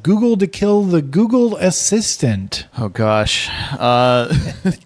Google to kill the Google Assistant. Oh, gosh.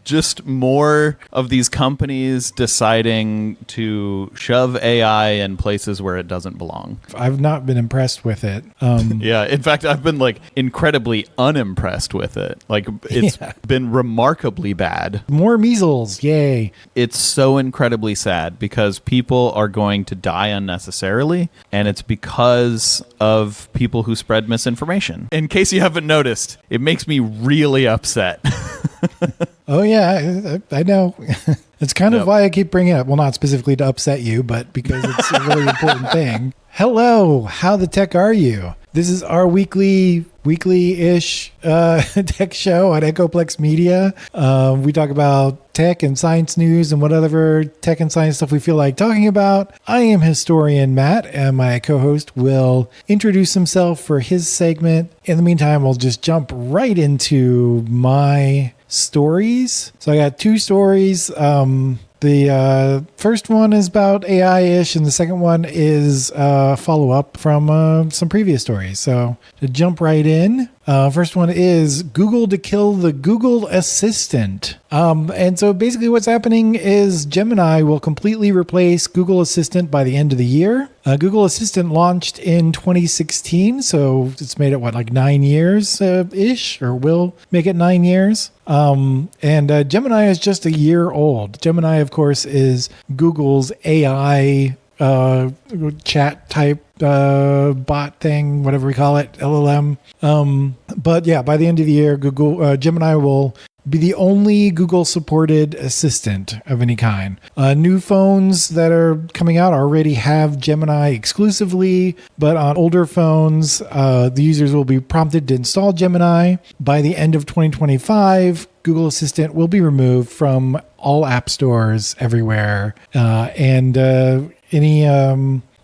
Just more of these companies deciding to shove AI in places where it doesn't belong. I've not been impressed with it. Yeah. In fact, I've been incredibly unimpressed with it. It's been remarkably bad. More measles. Yay. It's so incredibly sad because people are going to die unnecessarily, and it's because of people who spread misinformation. In case you haven't noticed, it makes me really upset. Oh, yeah, I know. It's kind of why I keep bringing it up. Well, not specifically to upset you, but because it's a really important thing. Hello, how the tech are you? This is our weekly-ish tech show at Eplex Media. We talk about tech and science news and whatever tech and science stuff we feel like talking about. I am historian Matt, and my co-host will introduce himself for his segment. In the meantime, we'll just jump right into my stories. So I got two stories. The first one is about AI-ish, and the second one is a follow-up from some previous stories. So to jump right in, first one is Google to kill the Google Assistant. And so basically what's happening is Gemini will completely replace Google Assistant by the end of the year. Google Assistant launched in 2016, so it's made it, 9 years-ish, or will make it 9 years. And Gemini is just a year old. Gemini, of course, is Google's AI chat type bot thing, whatever we call it, LLM. But yeah, by the end of the year, Gemini will be the only Google-supported assistant of any kind. New phones that are coming out already have Gemini exclusively, but on older phones, the users will be prompted to install Gemini. By the end of 2025, Google Assistant will be removed from all app stores everywhere.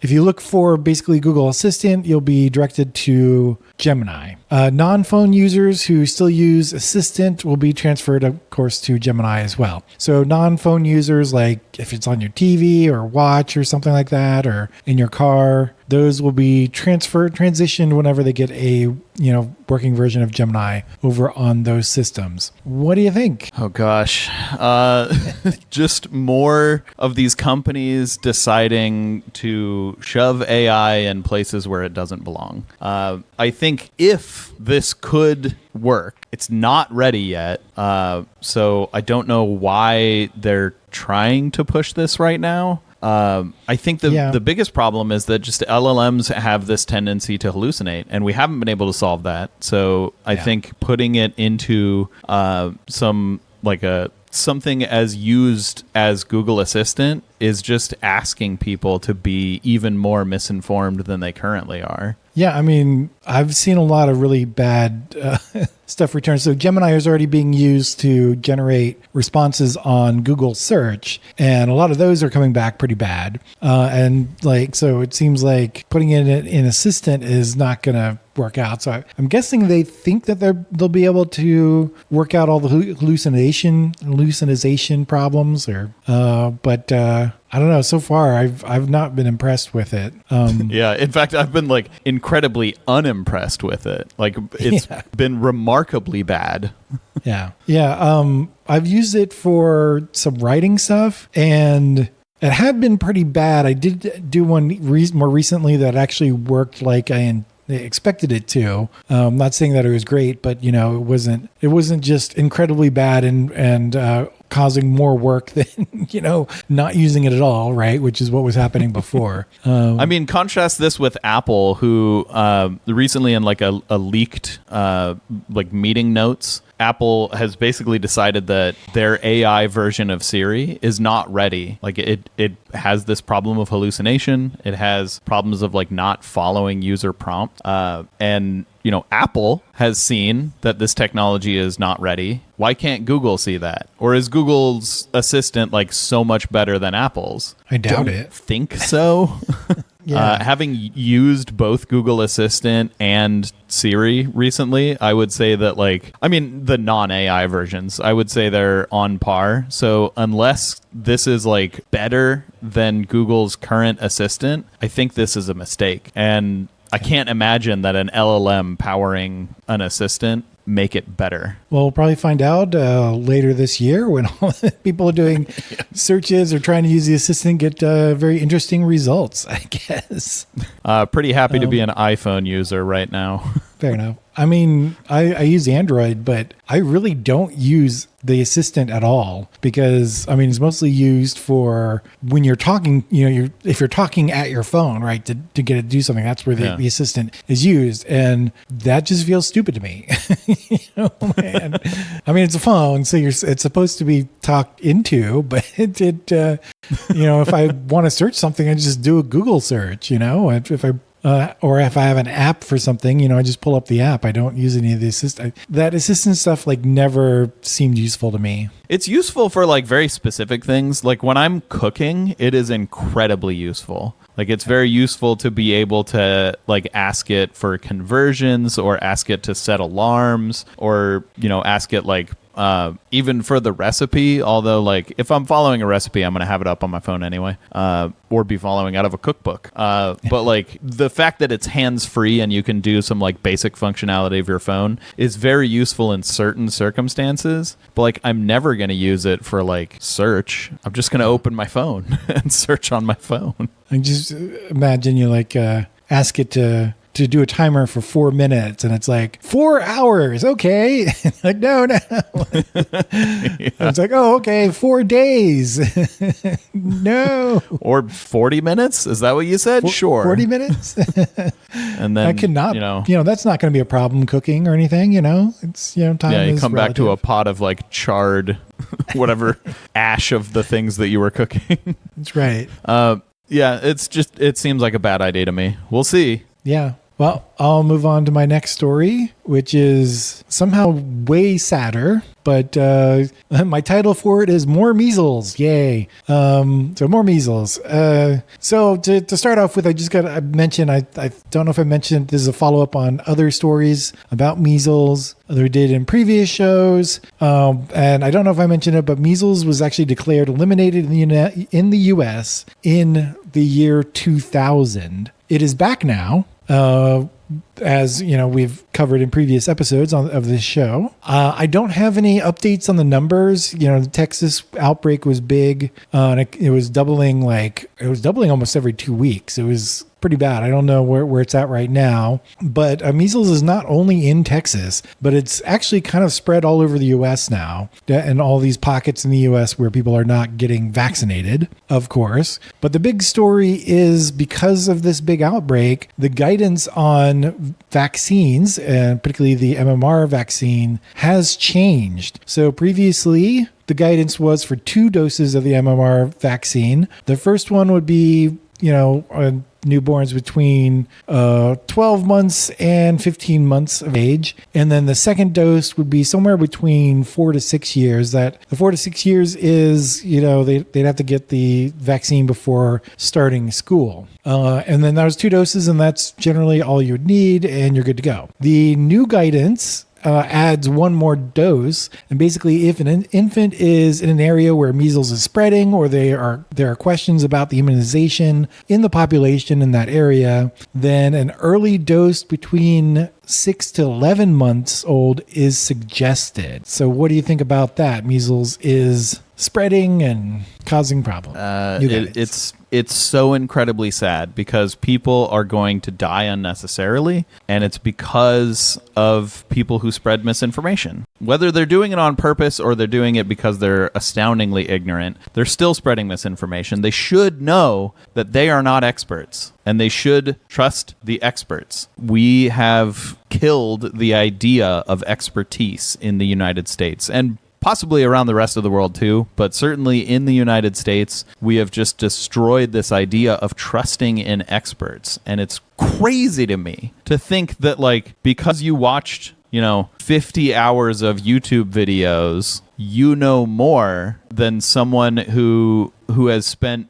If you look for basically Google Assistant, you'll be directed to Gemini. Non-phone users who still use Assistant will be transferred, of course, to Gemini as well. So non-phone users, like if it's on your TV or watch or something like that, or in your car, those will be transitioned whenever they get a working version of Gemini over on those systems. What do you think? Oh, gosh. Just more of these companies deciding to shove AI in places where it doesn't belong. I think if this could work, it's not ready yet. So I don't know why they're trying to push this right now. I think the biggest problem is that just LLMs have this tendency to hallucinate, and we haven't been able to solve that. So I think putting it into something as used as Google Assistant is just asking people to be even more misinformed than they currently are. Yeah, I mean, I've seen a lot of really bad stuff returned. So Gemini is already being used to generate responses on Google search, and a lot of those are coming back pretty bad. So it seems like putting it in Assistant is not going to work out. So I'm guessing they think that they'll be able to work out all the hallucination problems, but I don't know. So far, I've not been impressed with it. Yeah. In fact, I've been incredibly unimpressed with it. It's been remarkably bad. Yeah. I've used it for some writing stuff, and it had been pretty bad. I did do one more recently that actually worked like I expected it to. I'm not saying that it was great, but it wasn't just incredibly bad and causing more work than not using it at all, right? Which is what was happening before. I mean, contrast this with Apple, who recently in a leaked meeting notes, Apple has basically decided that their AI version of Siri is not ready. It has this problem of hallucination. It has problems of not following user prompt. And Apple has seen that this technology is not ready. Why can't Google see that? Or is Google's assistant so much better than Apple's? I doubt it. Think so. Yeah. Having used both Google Assistant and Siri recently, I would say that the non-AI versions, I would say they're on par. So unless this is better than Google's current assistant, I think this is a mistake. And I can't imagine that an LLM powering an assistant make it better. Well, we'll probably find out later this year when all the people are doing searches or trying to use the assistant get very interesting results, I guess. Pretty happy to be an iPhone user right now. Fair enough. I mean, I use Android, but I really don't use the assistant at all because, I mean, it's mostly used for when you're talking, if you're talking at your phone, right, to get it to do something, that's where the assistant is used. And that just feels stupid to me. Man. I mean, it's a phone, so it's supposed to be talked into, but if I want to search something, I just do a Google search, or if I have an app for something, I just pull up the app. I don't use any of the assistant. That assistant stuff never seemed useful to me. It's useful for very specific things. Like when I'm cooking, it is incredibly useful. It's very useful to be able to ask it for conversions or ask it to set alarms or, ask it even for the recipe, although if I'm following a recipe, I'm going to have it up on my phone anyway, or be following out of a cookbook. But the fact that it's hands-free and you can do some basic functionality of your phone is very useful in certain circumstances. But I'm never going to use it for search. I'm just going to open my phone and search on my phone. I just imagine you ask it to do a timer for 4 minutes and it's 4 hours. Okay. No. It's oh, okay. 4 days. No. Or 40 minutes. Is that what you said? Sure. 40 minutes. And then I cannot, that's not going to be a problem cooking or anything, it's, time you is come relative. back to a pot of charred, whatever ash of the things that you were cooking. That's right. Yeah, it seems like a bad idea to me. We'll see. Yeah. Well, I'll move on to my next story, which is somehow way sadder, but my title for it is More Measles. Yay. So more measles. So to start off with, I mentioned, I don't know if I mentioned, this is a follow-up on other stories about measles that we did in previous shows. And I don't know if I mentioned it, but measles was actually declared eliminated in the U.S. in the year 2000. It is back now. As we've covered in previous episodes of this show. I don't have any updates on the numbers. The Texas outbreak was big, and it was doubling almost every 2 weeks. It was pretty bad. I don't know where it's at right now, but measles is not only in Texas, but it's actually kind of spread all over the U.S. now, and all these pockets in the U.S. where people are not getting vaccinated, of course. But the big story is because of this big outbreak, the guidance on vaccines, and particularly the MMR vaccine, has changed. So previously, the guidance was for 2 doses of the MMR vaccine. The first one would be, newborns between 12 months and 15 months of age. And then the second dose would be somewhere between 4 to 6 years. That the 4 to 6 years is, they'd have to get the vaccine before starting school. And then there's 2 doses, and that's generally all you would need, and you're good to go. The new guidance adds 1 more dose, and basically if an infant is in an area where measles is spreading, or there are questions about the immunization in the population in that area, then an early dose between 6 to 11 months old is suggested. So what do you think about that? Measles is spreading and causing problems. It's so incredibly sad because people are going to die unnecessarily, and it's because of people who spread misinformation. Whether they're doing it on purpose or they're doing it because they're astoundingly ignorant, they're still spreading misinformation. They should know that they are not experts, and they should trust the experts. We have killed the idea of expertise in the United States, and possibly around the rest of the world too, but certainly in the United States, we have just destroyed this idea of trusting in experts. And it's crazy to me to think that because you watched, 50 hours of YouTube videos, more than someone who has spent,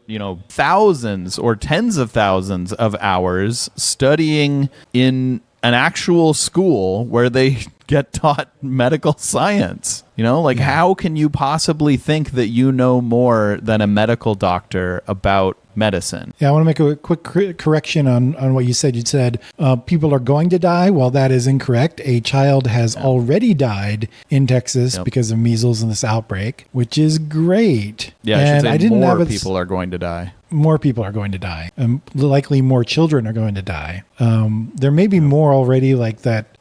thousands or tens of thousands of hours studying in an actual school where they get taught medical science. You know, like how can you possibly think that you know more than a medical doctor about medicine? Yeah, I want to make a quick correction on what you said. You said people are going to die. Well, that is incorrect. A child has already died in Texas because of measles in this outbreak, which is great. Yeah, and I should say more people are going to die. More people are going to die. Likely more children are going to die. There may be more already like that.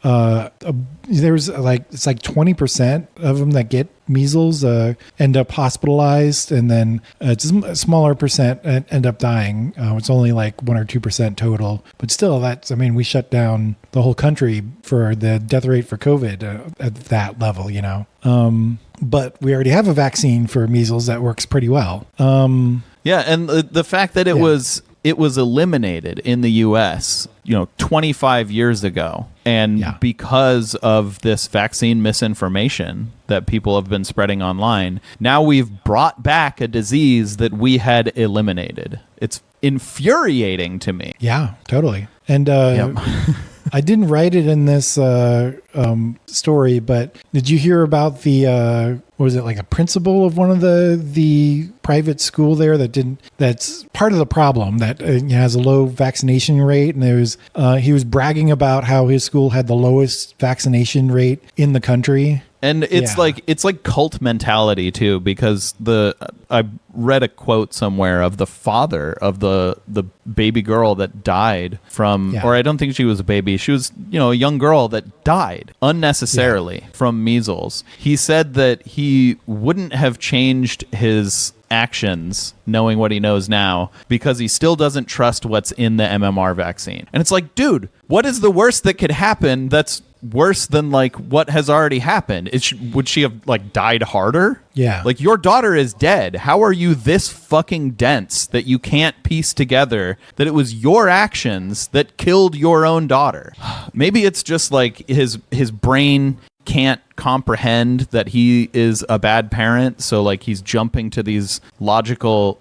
There's it's like 20% of them that get measles end up hospitalized, and then it's a smaller percent end up dying. It's only like 1 or 2% total, but still, we shut down the whole country for the death rate for COVID at that level, you know. But we already have a vaccine for measles that works pretty well. Yeah, and the fact that it was eliminated in the U.S., 25 years ago, and because of this vaccine misinformation that people have been spreading online, now we've brought back a disease that we had eliminated. It's infuriating to me. Yeah, totally. And I didn't write it in this story, but did you hear about the was it like a principal of one of the private school there that's part of the problem that has a low vaccination rate, and he was bragging about how his school had the lowest vaccination rate in the country. And it's like cult mentality too, because I read a quote somewhere of the father of the baby girl that died from, or I don't think she was a baby. She was, a young girl that died unnecessarily from measles. He said that he wouldn't have changed his actions knowing what he knows now because he still doesn't trust what's in the MMR vaccine. And it's like, dude, what is the worst that could happen that's worse than like what has already happened? Would she have like died harder? Yeah. Like, your daughter is dead. How are you this fucking dense that you can't piece together that it was your actions that killed your own daughter? Maybe it's just like his brain can't comprehend that he is a bad parent, so like he's jumping to these illogical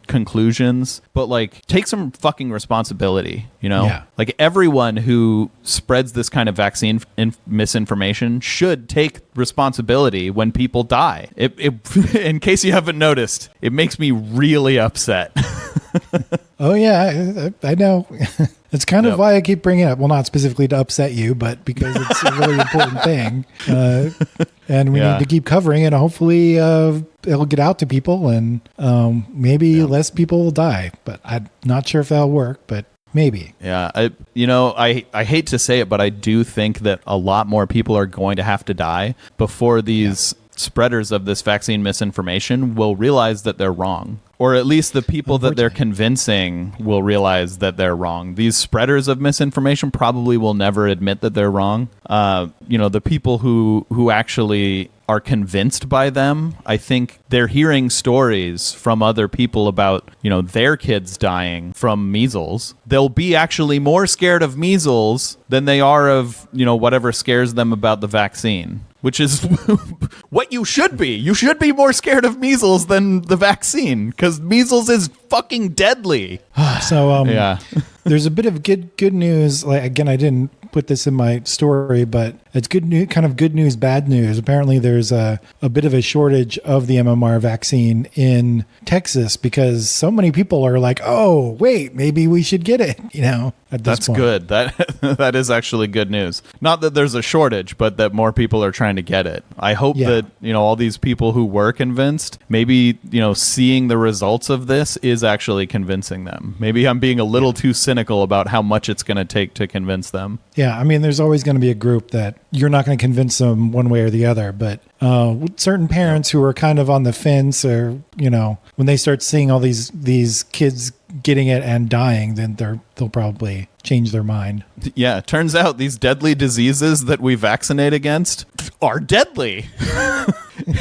conclusions. But like, take some fucking responsibility, like everyone who spreads this kind of vaccine misinformation should take responsibility when people die. In case you haven't noticed, it makes me really upset. Oh yeah, I know. It's kind of why I keep bringing it up. Well, not specifically to upset you, but because it's a really important thing. And we need to keep covering it. Hopefully it'll get out to people, and maybe less people will die. But I'm not sure if that'll work, but maybe. Yeah. I hate to say it, but I do think that a lot more people are going to have to die before these spreaders of this vaccine misinformation will realize that they're wrong. Or at least the people that they're convincing will realize that they're wrong. These spreaders of misinformation probably will never admit that they're wrong. The people who actually are convinced by them, I think they're hearing stories from other people about, their kids dying from measles. They'll be actually more scared of measles than they are of, whatever scares them about the vaccine. Which is what you should be. You should be more scared of measles than the vaccine, because measles is fucking deadly. So there's a bit of good news. Like, again, I didn't put this in my story, but it's good news, kind of good news, bad news. Apparently there's a bit of a shortage of the MMR vaccine in Texas because so many people are like, oh, wait, maybe we should get it, at this point. Good. That is actually good news. Not that there's a shortage, but that more people are trying to get it. I hope that, all these people who were convinced, maybe, seeing the results of this is actually convincing them. Maybe I'm being a little too cynical about how much it's going to take to convince them. Yeah, I mean, there's always going to be a group that you're not going to convince them one way or the other, but certain parents who are kind of on the fence, or when they start seeing all these kids getting it and dying, then they'll probably change their mind. Yeah, turns out these deadly diseases that we vaccinate against are deadly.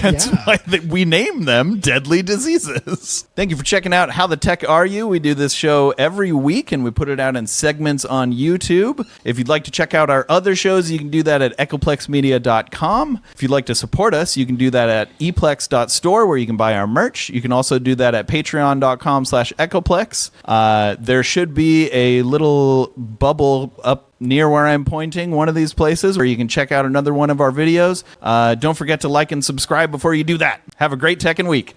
That's why we name them deadly diseases. Thank you for checking out How the Tech Are You? We do this show every week, and we put it out in segments on YouTube. If you'd like to check out our other shows, you can do that at eplex.media.com. If you'd like to support us, you can do that at eplex.store, where you can buy our merch. You can also do that at patreon.com/ecoplex. There should be a little bubble up near where I'm pointing, one of these places where you can check out another one of our videos. Don't forget to like and subscribe before you do that. Have a great tech and week.